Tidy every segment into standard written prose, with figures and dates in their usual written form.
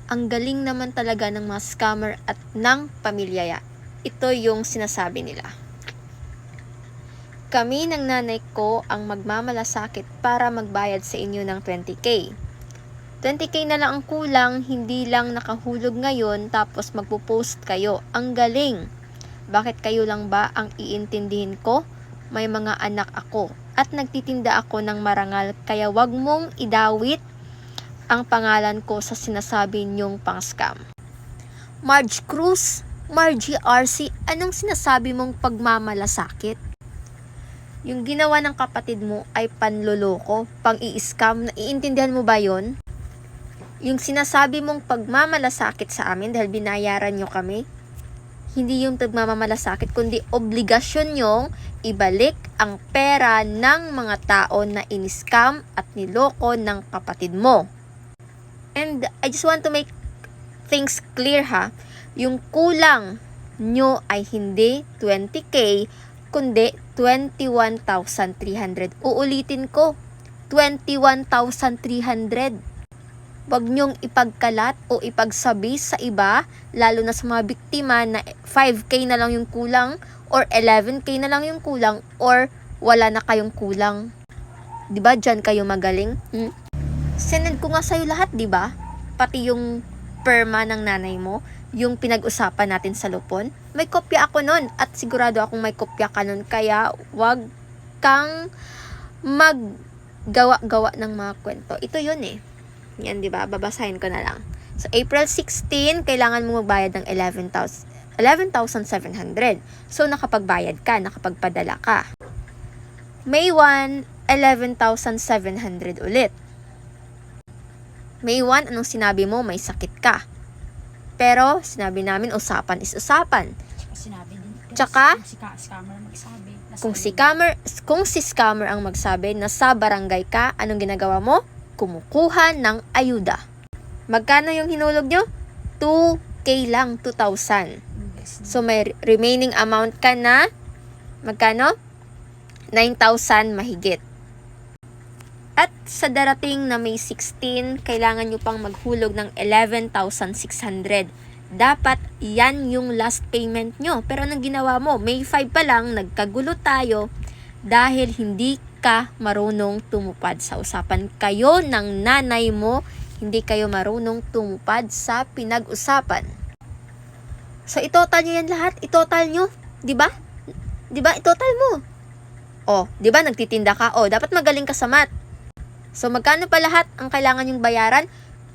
Ang galing naman talaga ng mga scammer at ng pamilya. Ito yung sinasabi nila. Kami ng nanay ko ang magmamalasakit para magbayad sa inyo ng 20k. 20k na lang ang kulang, hindi lang nakahulog ngayon tapos magpo-post kayo. Ang galing! Bakit kayo lang ba ang iintindihin ko? May mga anak ako at nagtitinda ako ng marangal kaya wag mong idawit ang pangalan ko sa sinasabi niyong pang-scam. Marge Cruz, Margie RC, anong sinasabi mong pagmamalasakit? Yung ginawa ng kapatid mo ay panloloko, pang-i-scam, naiintindihan mo ba yon? Yung sinasabi mong pagmamalasakit sa amin dahil binayaran nyo kami, hindi yung pagmamalasakit kundi obligasyon nyong ibalik ang pera ng mga tao na in-scam at niloko ng kapatid mo. And I just want to make things clear ha, yung kulang nyo ay hindi 20k kundi 21,300. Uulitin ko, 21,300. Wag nyong ipagkalat o ipagsabi sa iba, lalo na sa mga biktima na 5k na lang yung kulang or 11k na lang yung kulang or wala na kayong kulang. 'Di ba diyan kayo magaling? Sinend ko nga sa'yo lahat, 'di ba? Pati yung perma ng nanay mo, yung pinag-usapan natin sa Lupon. May kopya ako nun at sigurado akong may kopya ka nun. Kaya wag kang maggawa-gawa ng mga kwento. Ito yun eh. Yan, 'di ba? Babasahin ko na lang. So April 16, kailangan mo magbayad ng 11,700. So nakapagbayad ka, nakapagpadala ka. May 1, 11,700 ulit. May 1, anong sinabi mo? May sakit ka. Pero sinabi namin usapan is usapan. Sinabi din. Tsaka Scammer magsabi. Kung si scammer ang magsabi na sa barangay ka, anong ginagawa mo? Kumukuha ng ayuda. Magkano yung hinulog nyo? 2k lang, 2,000. So may remaining amount ka na magkano? 9,000 mahigit. At sa darating na May 16, kailangan nyo pang maghulog ng 11,600. Dapat yan yung last payment nyo. Pero anong ginawa mo? May 5 pa lang, nagkagulo tayo dahil hindi ka marunong tumupad sa usapan. Kayo ng nanay mo, hindi kayo marunong tumupad sa pinag-usapan. So, itotal nyo yan lahat. Itotal nyo. Diba? Diba? Itotal mo. O, diba? Nagtitinda ka. O, dapat magaling ka sa math. So, magkano pa lahat ang kailangan yung bayaran?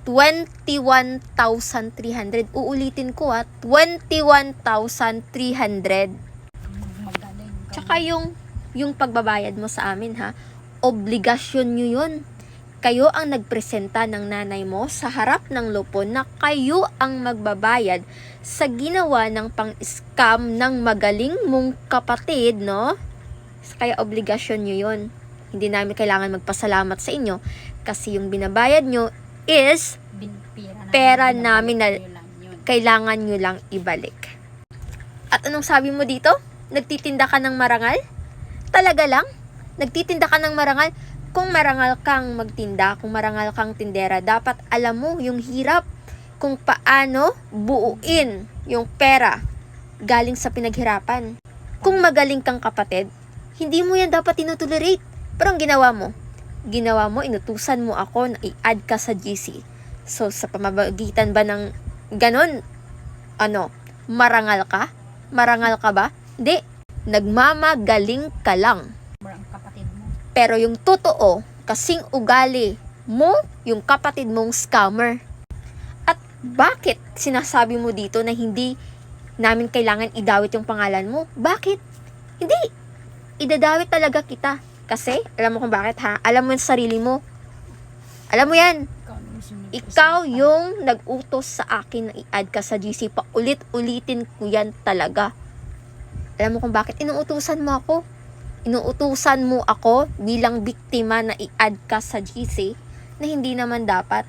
21,300. Uulitin ko ha, 21,300. Tsaka yung pagbabayad mo sa amin ha, obligasyon nyo yun. Kayo ang nagpresenta ng nanay mo sa harap ng Lupon na kayo ang magbabayad sa ginawa ng pang-scam ng magaling mong kapatid, no? Kaya obligasyon nyo yun. Hindi namin kailangan magpasalamat sa inyo kasi yung binabayad nyo is pera namin na kailangan nyo lang ibalik. At anong sabi mo dito? Nagtitinda ka ng marangal? Talaga lang? Nagtitinda ka ng marangal? Kung marangal kang magtinda, kung marangal kang tindera, dapat alam mo yung hirap kung paano buuin yung pera galing sa pinaghirapan. Kung magaling kang kapatid, hindi mo yan dapat tinutolerate. Pero ang ginawa mo, inutusan mo ako na i-add ka sa GC. So, sa pamamagitan ba ng ganon, marangal ka? Marangal ka ba? Hindi. Nagmamagaling ka lang. Pero yung totoo, kasing ugali mo, yung kapatid mong scammer. At bakit sinasabi mo dito na hindi namin kailangan idawit yung pangalan mo? Bakit? Hindi. Idadawit talaga kita. Kasi, alam mo kung bakit ha? Alam mo yung sarili mo. Alam mo yan. Ikaw yung nag-utos sa akin na i-add ka sa GC. Paulit-ulitin ko yan talaga. Alam mo kung bakit? Inuutusan mo ako. Inuutusan mo ako bilang biktima na i-add ka sa GC na hindi naman dapat.